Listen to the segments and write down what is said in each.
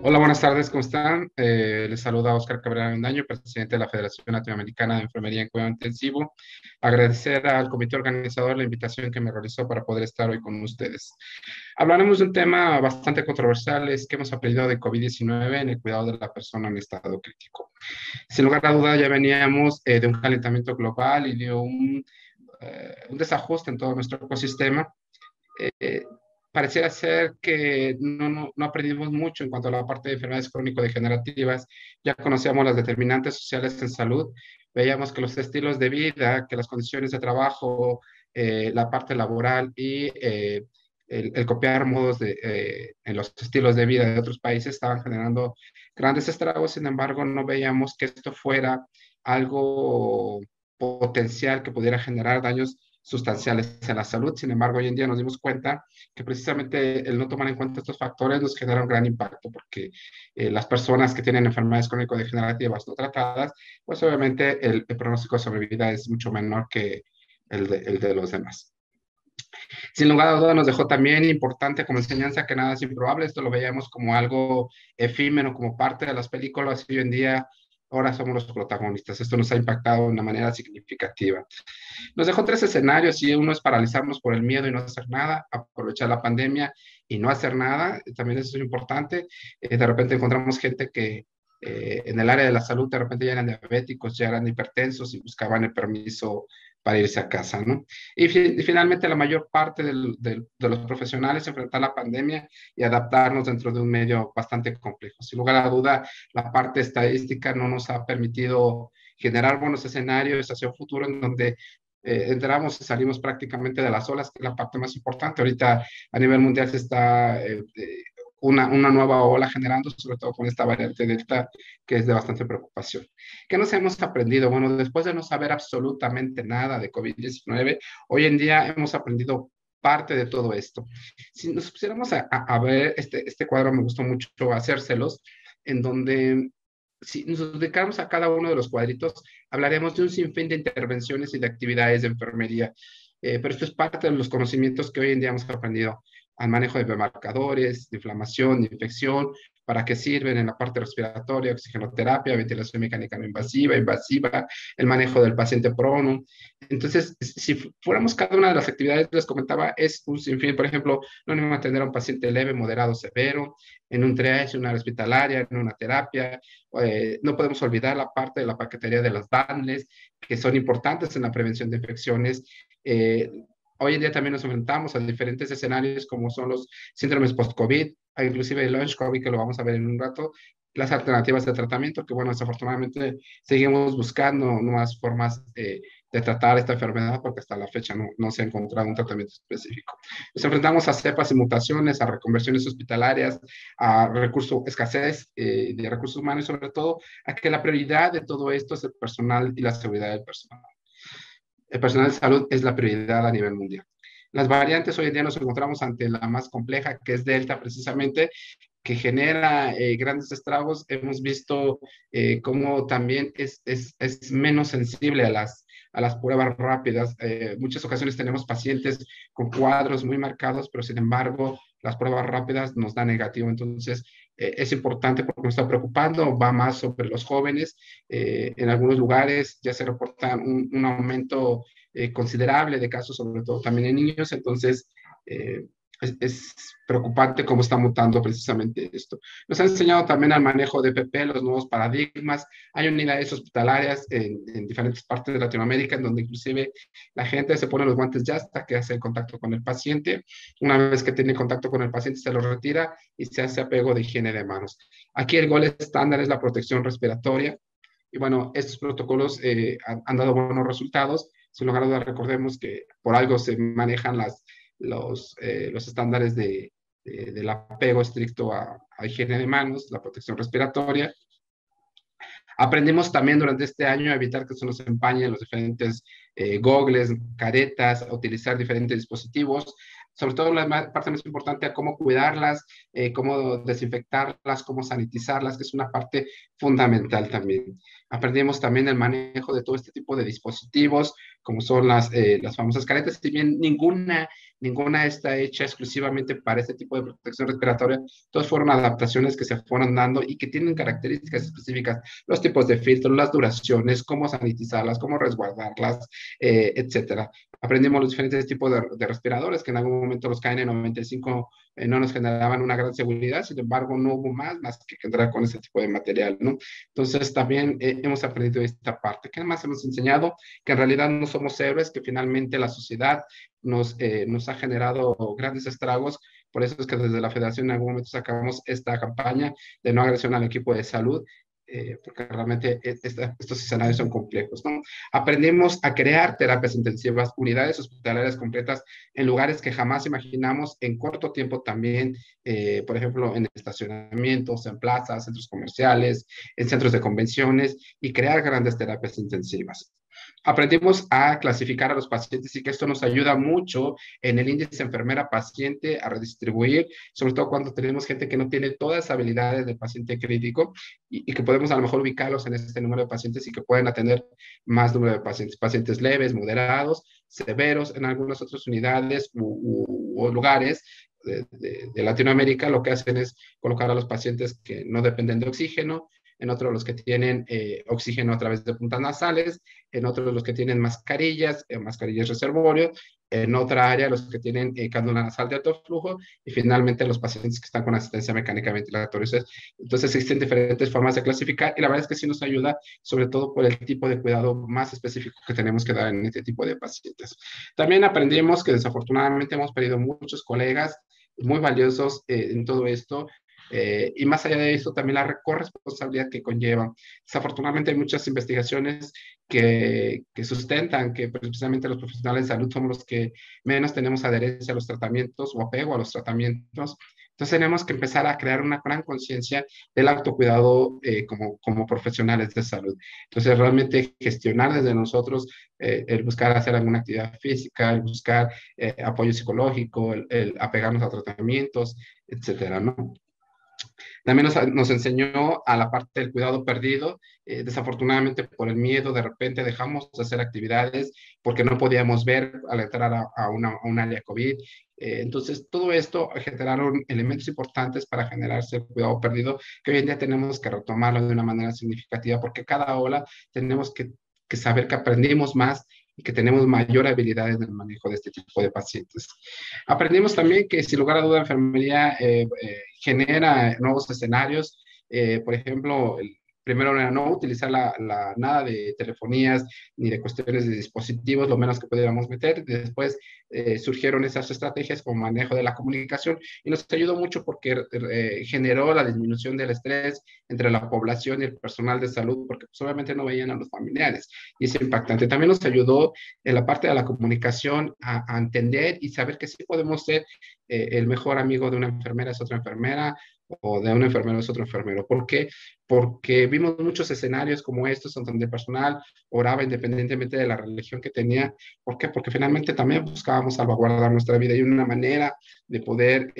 Hola, buenas tardes, ¿cómo están? Les saluda Oscar Cabrera Avendaño, presidente de la Federación Latinoamericana de Enfermería en Cuidado Intensivo. Agradecer al comité organizador la invitación que me realizó para poder estar hoy con ustedes. Hablaremos de un tema bastante controversial, es que hemos aprendido de COVID-19 en el cuidado de la persona en estado crítico. Sin lugar a duda, ya veníamos de un calentamiento global y de un desajuste en todo nuestro ecosistema. eh, Pareciera ser que no aprendimos mucho en cuanto a la parte de enfermedades crónico-degenerativas. Ya conocíamos las determinantes sociales en salud, veíamos que los estilos de vida, que las condiciones de trabajo, la parte laboral y el copiar modos en los estilos de vida de otros países estaban generando grandes estragos. Sin embargo, no veíamos que esto fuera algo potencial que pudiera generar daños sustanciales en la salud. Sin embargo, hoy en día nos dimos cuenta que precisamente el no tomar en cuenta estos factores nos genera un gran impacto, porque las personas que tienen enfermedades crónico-degenerativas no tratadas, pues obviamente el pronóstico de sobrevida es mucho menor que el de los demás. Sin lugar a dudas nos dejó también importante como enseñanza que nada es improbable. Esto lo veíamos como algo efímero, como parte de las películas, y hoy en día ahora somos los protagonistas. Esto nos ha impactado de una manera significativa. Nos dejó tres escenarios y uno es paralizarnos por el miedo y no hacer nada, aprovechar la pandemia y no hacer nada, también eso es importante. De repente encontramos gente que en el área de la salud de repente ya eran diabéticos, ya eran hipertensos y buscaban el permiso para irse a casa, ¿no? Y finalmente la mayor parte de los profesionales enfrentar la pandemia y adaptarnos dentro de un medio bastante complejo. Sin lugar a duda, la parte estadística no nos ha permitido generar buenos escenarios hacia un futuro en donde entramos y salimos prácticamente de las olas, que es la parte más importante. Ahorita a nivel mundial se está una nueva ola generando, sobre todo con esta variante Delta, que es de bastante preocupación. ¿Qué nos hemos aprendido? Bueno, después de no saber absolutamente nada de COVID-19, hoy en día hemos aprendido parte de todo esto. Si nos pusiéramos a ver este cuadro, me gustó mucho hacérselos, en donde si nos dedicamos a cada uno de los cuadritos, hablaremos de un sinfín de intervenciones y de actividades de enfermería. Pero esto es parte de los conocimientos que hoy en día hemos aprendido al manejo de biomarcadores, de inflamación, de infección, para qué sirven en la parte respiratoria, oxigenoterapia, ventilación mecánica no invasiva, invasiva, el manejo del paciente prono. Entonces, si fuéramos cada una de las actividades, les comentaba, es un sinfín. Por ejemplo, no nos atender a un paciente leve, moderado, severo, en un triage, en una hospitalaria, en una terapia. No podemos olvidar la parte de la paquetería de las bundles, que son importantes en la prevención de infecciones. Eh, Hoy en día también nos enfrentamos a diferentes escenarios como son los síndromes post-COVID, inclusive el launch COVID, que lo vamos a ver en un rato, las alternativas de tratamiento, que bueno, desafortunadamente seguimos buscando nuevas formas de tratar esta enfermedad porque hasta la fecha no se ha encontrado un tratamiento específico. Nos enfrentamos a cepas y mutaciones, a reconversiones hospitalarias, a recursos, escasez de recursos humanos y sobre todo a que la prioridad de todo esto es el personal y la seguridad del personal. El personal de salud es la prioridad a nivel mundial. Las variantes hoy en día nos encontramos ante la más compleja, que es Delta precisamente, que genera grandes estragos. Hemos visto cómo también es menos sensible a las pruebas rápidas. Muchas ocasiones tenemos pacientes con cuadros muy marcados, pero sin embargo las pruebas rápidas nos dan negativo. Entonces es importante porque nos está preocupando, va más sobre los jóvenes. En algunos lugares ya se reporta un aumento considerable de casos, sobre todo también en niños. Entonces, eh, es preocupante cómo está mutando precisamente esto. Nos ha enseñado también al manejo de PP, los nuevos paradigmas. Hay unidades hospitalarias en diferentes partes de Latinoamérica en donde inclusive la gente se pone los guantes ya hasta que hace el contacto con el paciente. Una vez que tiene contacto con el paciente se lo retira y se hace apego de higiene de manos. Aquí el gol estándar es la protección respiratoria. Y bueno, estos protocolos han dado buenos resultados. Sin lugar a dudas, recordemos que por algo se manejan los estándares del apego estricto a higiene de manos, la protección respiratoria. Aprendimos también durante este año a evitar que se nos empañen los diferentes gogles, caretas, a utilizar diferentes dispositivos, sobre todo la parte más importante a cómo cuidarlas, cómo desinfectarlas, cómo sanitizarlas, que es una parte fundamental también. Aprendimos también el manejo de todo este tipo de dispositivos, como son las famosas caretas. Si bien ninguna está hecha exclusivamente para este tipo de protección respiratoria, todas fueron adaptaciones que se fueron dando y que tienen características específicas, los tipos de filtros, las duraciones, cómo sanitizarlas, cómo resguardarlas, etcétera. Aprendimos los diferentes tipos de respiradores que en algún momento los KN95 no nos generaban una gran seguridad, sin embargo no hubo más que entrar con ese tipo de material, ¿no? Entonces también hemos aprendido esta parte. ¿Qué más hemos enseñado? Que en realidad no somos héroes, que finalmente la sociedad nos ha generado grandes estragos. Por eso es que desde la federación en algún momento sacamos esta campaña de no agresión al equipo de salud, porque realmente estos escenarios son complejos, ¿no? Aprendimos a crear terapias intensivas, unidades hospitalarias completas en lugares que jamás imaginamos, en corto tiempo también, por ejemplo, en estacionamientos, en plazas, centros comerciales, en centros de convenciones, y crear grandes terapias intensivas. Aprendimos a clasificar a los pacientes y que esto nos ayuda mucho en el índice enfermera-paciente a redistribuir, sobre todo cuando tenemos gente que no tiene todas las habilidades del paciente crítico y que podemos a lo mejor ubicarlos en este número de pacientes y que pueden atender más número de pacientes, pacientes leves, moderados, severos en algunas otras unidades o lugares de Latinoamérica. Lo que hacen es colocar a los pacientes que no dependen de oxígeno, en otros los que tienen oxígeno a través de puntas nasales, en otros los que tienen mascarillas reservorio, en otra área los que tienen cánula nasal de alto flujo, y finalmente los pacientes que están con asistencia mecánica ventilatoria. Entonces existen diferentes formas de clasificar y la verdad es que sí nos ayuda, sobre todo por el tipo de cuidado más específico que tenemos que dar en este tipo de pacientes. También aprendimos que desafortunadamente hemos perdido muchos colegas muy valiosos en todo esto, y más allá de eso, también la corresponsabilidad que conlleva. Desafortunadamente hay muchas investigaciones que sustentan que precisamente los profesionales de salud somos los que menos tenemos adherencia a los tratamientos o apego a los tratamientos. Entonces tenemos que empezar a crear una gran conciencia del autocuidado como profesionales de salud. Entonces realmente gestionar desde nosotros el buscar hacer alguna actividad física, el buscar apoyo psicológico, el apegarnos a tratamientos, etcétera, ¿no? También nos enseñó a la parte del cuidado perdido. Desafortunadamente, por el miedo, de repente dejamos de hacer actividades porque no podíamos ver al entrar a un área COVID. Entonces, todo esto generaron elementos importantes para generarse el cuidado perdido, que hoy en día tenemos que retomarlo de una manera significativa, porque cada ola tenemos que saber que aprendimos más y que tenemos mayor habilidad en el manejo de este tipo de pacientes. Aprendimos también que, sin lugar a duda, la enfermería genera nuevos escenarios. Por ejemplo, primero era no utilizar nada de telefonías ni de cuestiones de dispositivos, lo menos que pudiéramos meter. Después surgieron esas estrategias como manejo de la comunicación y nos ayudó mucho porque generó la disminución del estrés entre la población y el personal de salud, porque pues, obviamente no veían a los familiares y es impactante. También nos ayudó en la parte de la comunicación a entender y saber que sí podemos ser el mejor amigo de una enfermera es otra enfermera o de un enfermero es otro enfermero. ¿Por qué? Porque vimos muchos escenarios como estos donde el personal oraba independientemente de la religión que tenía. ¿Por qué? Porque finalmente también buscábamos salvaguardar nuestra vida y una manera de poder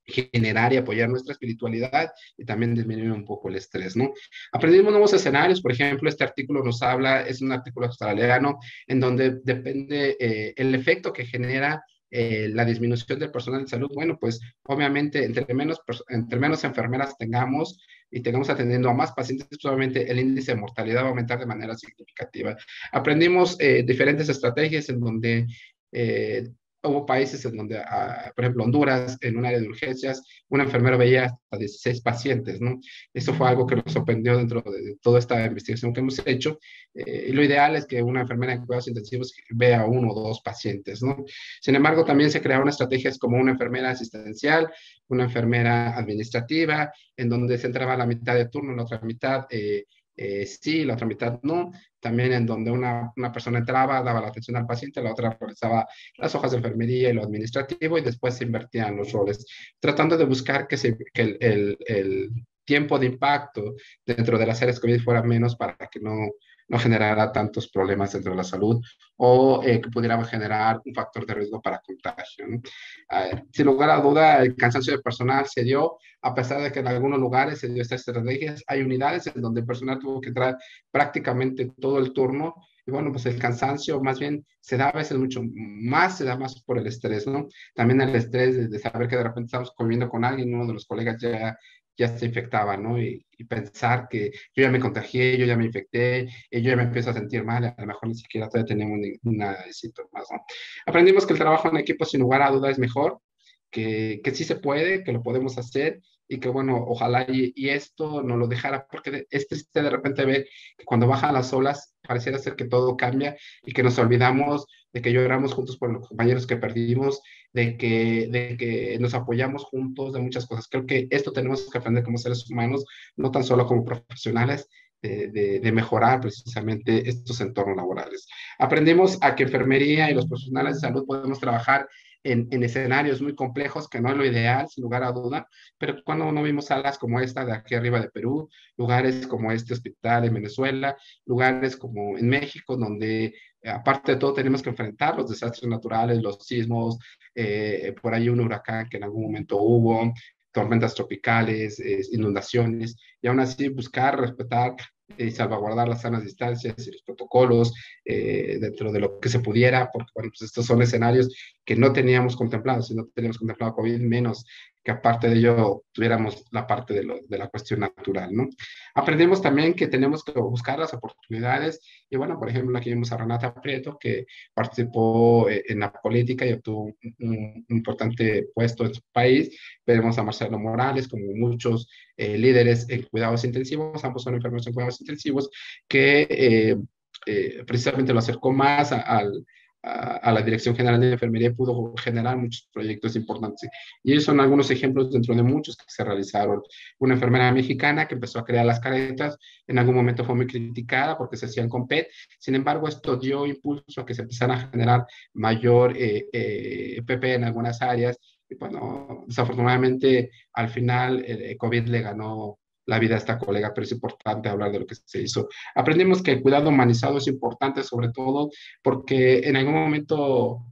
generar y apoyar nuestra espiritualidad y también disminuir un poco el estrés, ¿no? Aprendimos nuevos escenarios, por ejemplo, este artículo nos habla, es un artículo australiano, en donde depende el efecto que genera la disminución del personal de salud. Bueno, pues obviamente entre menos enfermeras tengamos y tengamos atendiendo a más pacientes, probablemente el índice de mortalidad va a aumentar de manera significativa. Aprendimos diferentes estrategias en donde hubo países en donde, por ejemplo, Honduras, en un área de urgencias, un enfermero veía hasta 16 pacientes, ¿no? Eso fue algo que nos sorprendió dentro de toda esta investigación que hemos hecho. Y lo ideal es que una enfermera en cuidados intensivos vea uno o dos pacientes, ¿no? Sin embargo, también se crearon estrategias como una enfermera asistencial, una enfermera administrativa, en donde se entraba la mitad de turno, la otra mitad sí, la otra mitad no. También en donde una persona entraba, daba la atención al paciente, la otra realizaba las hojas de enfermería y lo administrativo y después se invertían los roles, tratando de buscar que el tiempo de impacto dentro de las áreas COVID fuera menos para que no generara tantos problemas dentro de la salud o que pudiera generar un factor de riesgo para contagio, ¿no? Sin lugar a duda, el cansancio de personal se dio, a pesar de que en algunos lugares se dio estas estrategias. Hay unidades en donde el personal tuvo que entrar prácticamente todo el turno Y bueno, pues el cansancio más bien se da a veces mucho más, se da más por el estrés, ¿no? También el estrés de saber que de repente estamos conviviendo con alguien, uno de los colegas ya se infectaba, ¿no? Y pensar que yo ya me contagié, yo ya me infecté, y yo ya me empiezo a sentir mal, a lo mejor ni siquiera todavía tenemos nada de síntomas, ¿no? Aprendimos que el trabajo en equipo sin lugar a duda es mejor, que sí se puede, que lo podemos hacer y que bueno, ojalá y esto no lo dejara, porque es triste de repente ver que cuando bajan las olas pareciera ser que todo cambia y que nos olvidamos de que lloramos juntos por los compañeros que perdimos, de que nos apoyamos juntos, de muchas cosas. Creo que esto tenemos que aprender como seres humanos, no tan solo como profesionales, de mejorar precisamente estos entornos laborales. Aprendimos a que enfermería y los profesionales de salud podemos trabajar en escenarios muy complejos, que no es lo ideal, sin lugar a duda, pero cuando no vimos salas como esta de aquí arriba de Perú, lugares como este hospital en Venezuela, lugares como en México, donde aparte de todo tenemos que enfrentar los desastres naturales, los sismos, por ahí un huracán que en algún momento hubo, tormentas tropicales, inundaciones, y aún así buscar, respetar y salvaguardar las sanas distancias y los protocolos dentro de lo que se pudiera, porque bueno, pues estos son escenarios que no teníamos contemplados, si no teníamos contemplado COVID, menos que aparte de ello tuviéramos la parte de la cuestión natural, ¿no? Aprendimos también que tenemos que buscar las oportunidades y bueno, por ejemplo, aquí vimos a Renata Prieto que participó en la política y obtuvo un importante puesto en su país. Veremos a Marcelo Morales, como muchos líderes en cuidados intensivos, ambos son enfermeros en cuidados intensivos, que precisamente lo acercó más a la Dirección General de Enfermería y pudo generar muchos proyectos importantes. Y ellos son algunos ejemplos dentro de muchos que se realizaron. Una enfermera mexicana que empezó a crear las caretas, en algún momento fue muy criticada porque se hacían con PET, sin embargo esto dio impulso a que se empezaran a generar mayor PP en algunas áreas, y bueno, desafortunadamente al final el COVID le ganó la vida a esta colega, pero es importante hablar de lo que se hizo. Aprendimos que el cuidado humanizado es importante, sobre todo porque en algún momento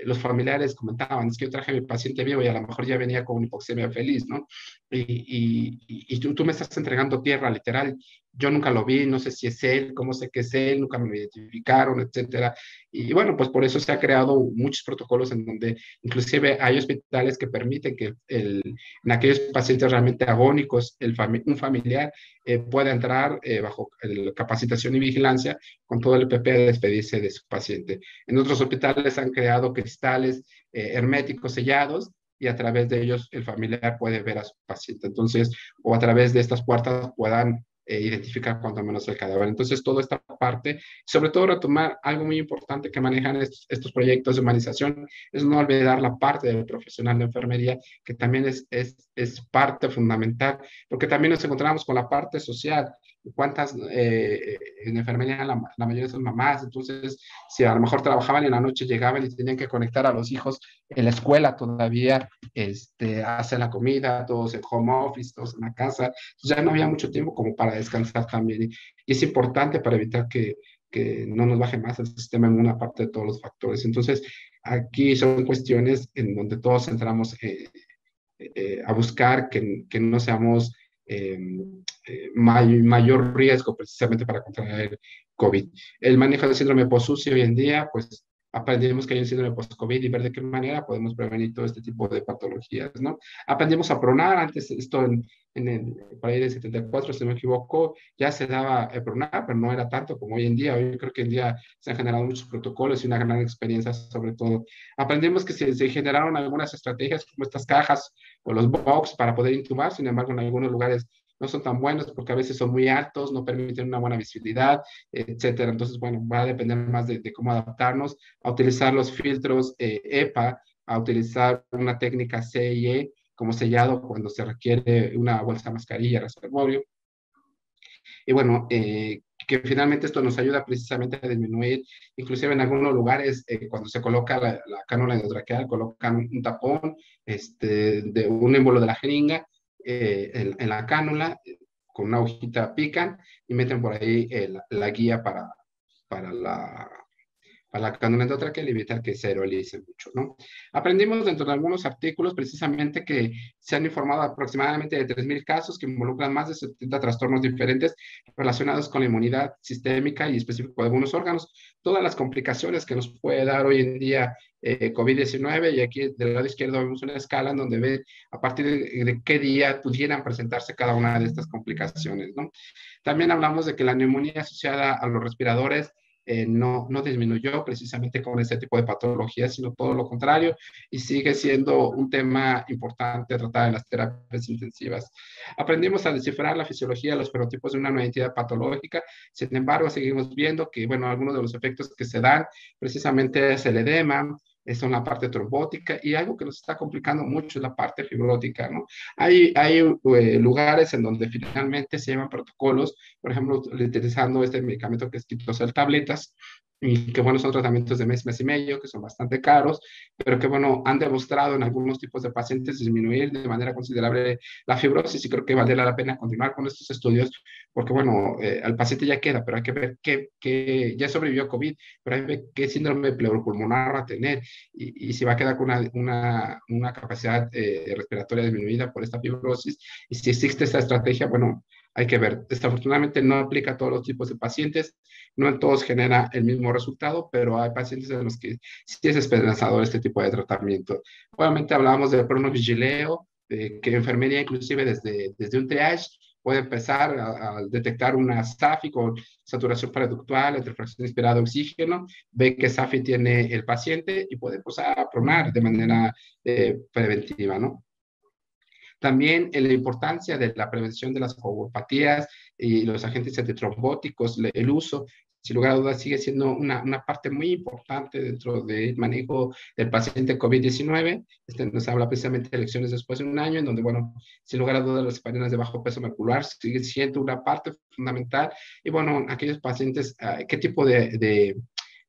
los familiares comentaban, es que yo traje a mi paciente vivo y a lo mejor ya venía con una hipoxemia feliz, ¿no? Y tú me estás entregando tierra, literal. Yo nunca lo vi, no sé si es él, cómo sé que es él, nunca me lo identificaron, etcétera. Y bueno, pues por eso se ha creado muchos protocolos en donde inclusive hay hospitales que permiten que en aquellos pacientes realmente agónicos, un familiar pueda entrar bajo capacitación y vigilancia con todo el PP de despedirse de su paciente. En otros hospitales han creado cristales herméticos sellados y a través de ellos el familiar puede ver a su paciente. Entonces, o a través de estas puertas puedan identificar cuanto menos el cadáver. Entonces, toda esta parte, sobre todo retomar algo muy importante que manejan estos proyectos de humanización, es no olvidar la parte del profesional de enfermería, que también es parte fundamental, porque también nos encontramos con la parte social. ¿Cuántas en enfermería la mayoría son mamás? Entonces, si a lo mejor trabajaban en la noche, llegaban y tenían que conectar a los hijos en la escuela todavía, hacer la comida, todos en home office, todos en la casa, ya no había mucho tiempo como para descansar también. Y es importante para evitar que no nos baje más el sistema en una parte de todos los factores. Entonces, aquí son cuestiones en donde todos entramos a buscar que no seamos eh, mayor riesgo precisamente para contraer COVID. El manejo del síndrome post-UCI hoy en día, pues aprendimos que hay un síndrome post-COVID y ver de qué manera podemos prevenir todo este tipo de patologías, ¿no? Aprendimos a pronar, antes esto en el, por ahí de 74, si no me equivoco, ya se daba pronar, pero no era tanto como hoy en día. Hoy creo que hoy en día se han generado muchos protocolos y una gran experiencia sobre todo. Aprendimos que se generaron algunas estrategias como estas cajas o los box para poder intubar, sin embargo, en algunos lugares no son tan buenos porque a veces son muy altos, no permiten una buena visibilidad, etcétera. Entonces, bueno, va a depender más de cómo adaptarnos a utilizar los filtros EPA, a utilizar una técnica CIE como sellado cuando se requiere una bolsa mascarilla, reservorio. Y bueno, que finalmente esto nos ayuda precisamente a disminuir, inclusive en algunos lugares, cuando se coloca la cánula endotraqueal, colocan un tapón, de un émbolo de la jeringa en la cánula, con una hojita pican y meten por ahí la guía para la para la cánula endotráquea y evitar que se aerolice mucho, ¿no? Aprendimos dentro de algunos artículos precisamente que se han informado aproximadamente de 3.000 casos que involucran más de 70 trastornos diferentes relacionados con la inmunidad sistémica y específico de algunos órganos. Todas las complicaciones que nos puede dar hoy en día COVID-19, y aquí del lado izquierdo vemos una escala en donde ve a partir de qué día pudieran presentarse cada una de estas complicaciones, ¿no? También hablamos de que la neumonía asociada a los respiradores no disminuyó precisamente con este tipo de patologías, sino todo lo contrario, y sigue siendo un tema importante tratar en las terapias intensivas. Aprendimos a descifrar la fisiología de los fenotipos de una nueva entidad patológica. Sin embargo, seguimos viendo que, bueno, algunos de los efectos que se dan precisamente es el edema, son la parte trombótica, y algo que nos está complicando mucho es la parte fibrótica, ¿no? Hay lugares en donde finalmente se llevan protocolos, por ejemplo, utilizando este medicamento que es quitosel tabletas, y que bueno, son tratamientos de mes, mes y medio, que son bastante caros, pero que bueno, han demostrado en algunos tipos de pacientes disminuir de manera considerable la fibrosis, y creo que valdría la pena continuar con estos estudios, porque bueno, al paciente ya queda, pero hay que ver que ya sobrevivió a COVID, pero hay que ver qué síndrome pleuropulmonar va a tener, y si va a quedar con una capacidad respiratoria disminuida por esta fibrosis, y si existe esta estrategia, bueno, hay que ver. Desafortunadamente no aplica a todos los tipos de pacientes, no en todos genera el mismo resultado, pero hay pacientes en los que sí es esperanzador este tipo de tratamiento. Obviamente hablamos de pronobigileo, que enfermería inclusive desde un triage puede empezar a detectar una SAFI con saturación paraductual, entre fracción inspirada de oxígeno, ve que SAFI tiene el paciente y puede empezar a pronar de manera preventiva, ¿no? También en la importancia de la prevención de las coagulopatías y los agentes antitrombóticos, el uso, sin lugar a dudas, sigue siendo una parte muy importante dentro del manejo del paciente COVID-19. Nos habla precisamente de elecciones después de un año, en donde, bueno, sin lugar a dudas, las heparinas de bajo peso molecular siguen siendo una parte fundamental. Y bueno, aquellos pacientes, ¿qué tipo de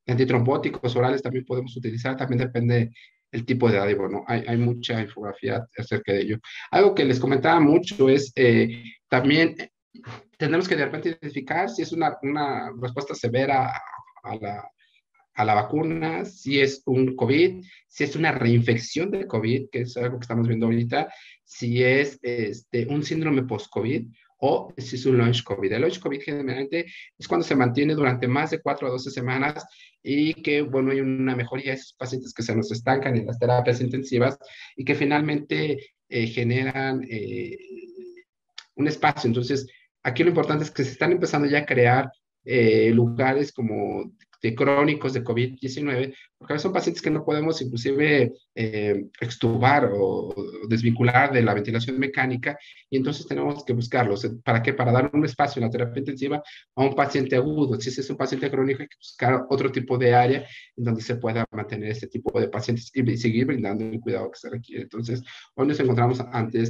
antitrombóticos orales también podemos utilizar? También depende el tipo de edad, y bueno, hay mucha infografía acerca de ello. Algo que les comentaba mucho es también tenemos que de repente identificar si es una respuesta severa a la vacuna, si es un COVID, si es una reinfección de COVID, que es algo que estamos viendo ahorita, si es un síndrome post-COVID o si es un launch COVID. El launch COVID generalmente es cuando se mantiene durante más de 4 a 12 semanas y que, bueno, hay una mejoría de esos pacientes que se nos estancan en las terapias intensivas y que finalmente generan un espacio. Entonces, aquí lo importante es que se están empezando ya a crear lugares como de crónicos de COVID-19, porque a veces son pacientes que no podemos inclusive extubar o desvincular de la ventilación mecánica, y entonces tenemos que buscarlos. ¿Para qué? Para dar un espacio en la terapia intensiva a un paciente agudo. Si ese es un paciente crónico, hay que buscar otro tipo de área en donde se pueda mantener este tipo de pacientes y seguir brindando el cuidado que se requiere. Entonces, hoy nos encontramos ante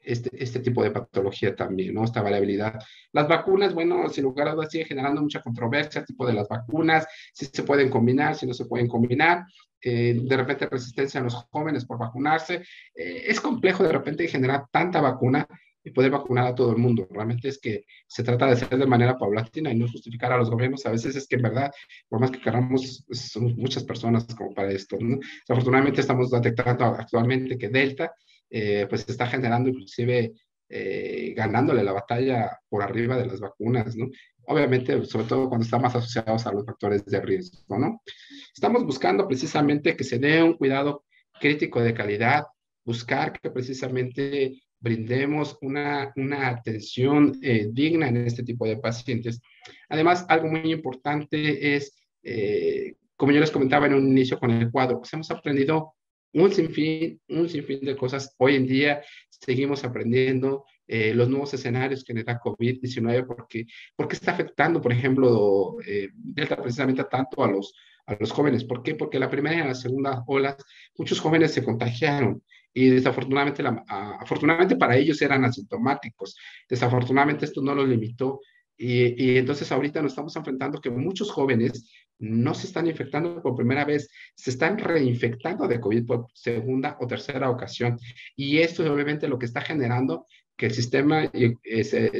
este tipo de patología también, ¿no? Esta variabilidad. Las vacunas, bueno, sin lugar a dudas sigue generando mucha controversia, el tipo de las vacunas, si se pueden combinar, si no se pueden combinar, de repente resistencia a los jóvenes por vacunarse. Es complejo de repente generar tanta vacuna y poder vacunar a todo el mundo. Realmente es que se trata de hacer de manera paulatina y no justificar a los gobiernos. A veces es que en verdad, por más que queramos, somos muchas personas como para esto, ¿no? Desafortunadamente estamos detectando actualmente que Delta pues está generando inclusive ganándole la batalla por arriba de las vacunas, ¿no? Obviamente, sobre todo cuando está más asociados a los factores de riesgo, ¿no? Estamos buscando precisamente que se dé un cuidado crítico de calidad, buscar que precisamente brindemos una atención digna en este tipo de pacientes. Además, algo muy importante es, como yo les comentaba en un inicio con el cuadro, pues hemos aprendido un sinfín de cosas. Hoy en día seguimos aprendiendo los nuevos escenarios que nos da COVID-19, porque está afectando, por ejemplo, Delta precisamente tanto a los jóvenes. ¿Por qué? Porque la primera y la segunda olas, muchos jóvenes se contagiaron y desafortunadamente, afortunadamente para ellos eran asintomáticos. Desafortunadamente esto no los limitó. Y entonces ahorita nos estamos enfrentando que muchos jóvenes no se están infectando por primera vez, se están reinfectando de COVID por segunda o tercera ocasión. Y esto es obviamente lo que está generando que el sistema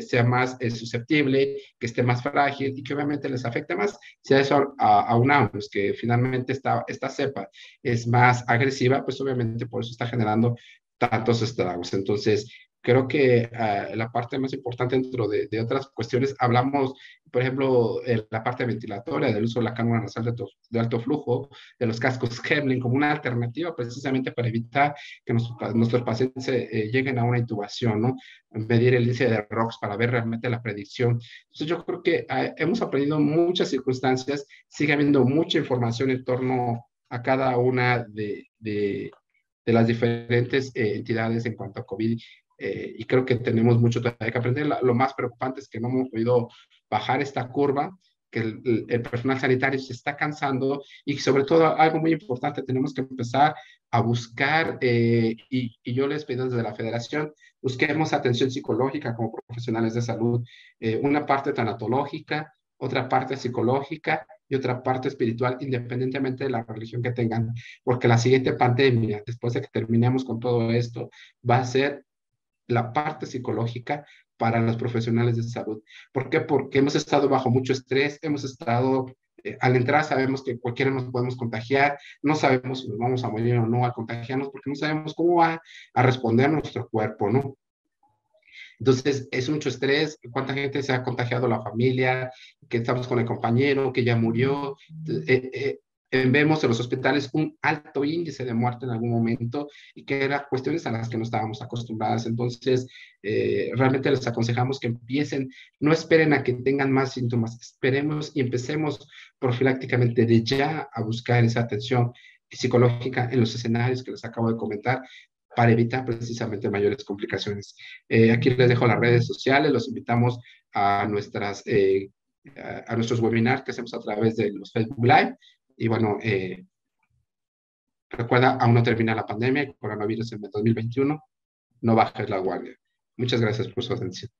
sea más susceptible, que esté más frágil y que obviamente les afecte más. Si a eso aunamos que finalmente esta cepa es más agresiva, pues obviamente por eso está generando tantos estragos. Entonces, creo que la parte más importante dentro de otras cuestiones, hablamos, por ejemplo, la parte ventilatoria, del uso de la cánula nasal de alto flujo, de los cascos Kevlar como una alternativa precisamente para evitar que nuestros pacientes lleguen a una intubación, ¿no? Medir el índice de ROX para ver realmente la predicción. Entonces yo creo que hemos aprendido muchas circunstancias, sigue habiendo mucha información en torno a cada una de las diferentes entidades en cuanto a COVID. Y creo que tenemos mucho todavía que aprender. Lo más preocupante es que no hemos podido bajar esta curva, que el personal sanitario se está cansando y sobre todo algo muy importante, tenemos que empezar a buscar, y yo les pido desde la federación, busquemos atención psicológica como profesionales de salud, una parte tanatológica, otra parte psicológica y otra parte espiritual, independientemente de la religión que tengan, porque la siguiente pandemia, después de que terminemos con todo esto, va a ser la parte psicológica para los profesionales de salud. ¿Por qué? Porque hemos estado bajo mucho estrés, hemos estado, al entrar sabemos que cualquiera nos podemos contagiar, no sabemos si nos vamos a morir o no al contagiarnos, porque no sabemos cómo va a responder nuestro cuerpo, ¿no? Entonces, es mucho estrés, cuánta gente se ha contagiado la familia, que estamos con el compañero, que ya murió. Vemos en los hospitales un alto índice de muerte en algún momento y que eran cuestiones a las que no estábamos acostumbradas. Entonces, realmente les aconsejamos que empiecen, no esperen a que tengan más síntomas, esperemos y empecemos profilácticamente de ya a buscar esa atención psicológica en los escenarios que les acabo de comentar para evitar precisamente mayores complicaciones. Aquí les dejo las redes sociales, los invitamos a, a nuestros webinars que hacemos a través de los Facebook Live. Y bueno, recuerda, aún no termina la pandemia, el coronavirus en el 2021, no bajes la guardia. Muchas gracias por su atención.